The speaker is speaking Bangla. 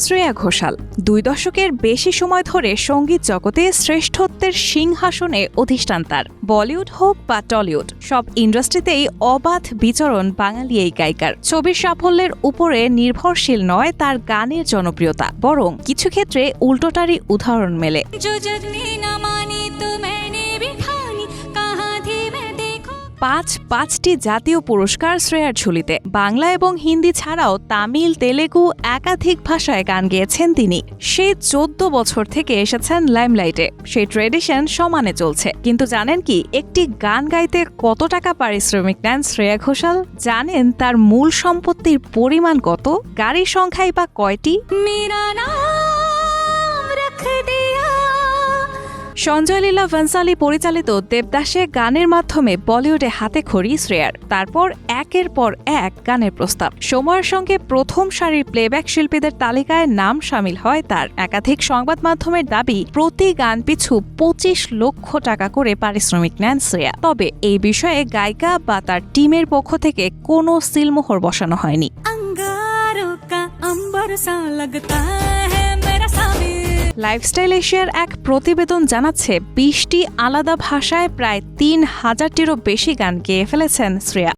শ্রেয়া ঘোষাল 2 দশকের বেশি সময় ধরে সঙ্গীত জগতে শ্রেষ্ঠত্বের সিংহাসনে অধিষ্ঠান তার। বলিউড হোক বা টলিউড, সব ইন্ডাস্ট্রিতেই অবাধ বিচরণ বাঙালি এই গায়িকার। ছবির সাফল্যের উপরে নির্ভরশীল নয় তার গানের জনপ্রিয়তা, বরং কিছু ক্ষেত্রে উল্টোটারই উদাহরণ মেলে। পাঁচটি জাতীয় পুরস্কার শ্রেয়ার ঝুলিতে। বাংলা এবং হিন্দি ছাড়াও তামিল, তেলেগু একাধিক ভাষায় গান গেয়েছেন তিনি। সেই 14 বছর থেকে এসেছেন লাইমলাইটে, সেই ট্রেডিশন সমানে চলছে। কিন্তু জানেন কি, একটি গান গাইতে কত টাকা পারিশ্রমিক নেন শ্রেয়া ঘোষাল? জানেন তার মূল সম্পত্তির পরিমাণ কত? গাড়ির সংখ্যাই বা কয়টি? সঞ্জয় লীলা বনসালী পরিচালিত দেবদাসে গানের মাধ্যমে বলিউডে হাতেখড়ি শ্রেয়ার। তারপর একের পর এক গানের প্রস্তাব। সময়ের সঙ্গে প্রথম সারির প্লেব্যাক শিল্পীদের তালিকায় নাম শামিল হয় তার। একাধিক সংবাদ মাধ্যমের দাবি, প্রতি গান পিছু 25 লক্ষ টাকা করে পারিশ্রমিক নেন শ্রেয়া। তবে এই বিষয়ে গায়িকা বা তার টিমের পক্ষ থেকে কোনো সিলমোহর বসানো হয়নি। লাইফস্টাইল এশিয়ার এক প্রতিবেদন জানাচ্ছে 20টি আলাদা ভাষায় প্রায় 3000টিরও বেশি গান গেয়ে ফেলেছেন শ্রেয়া।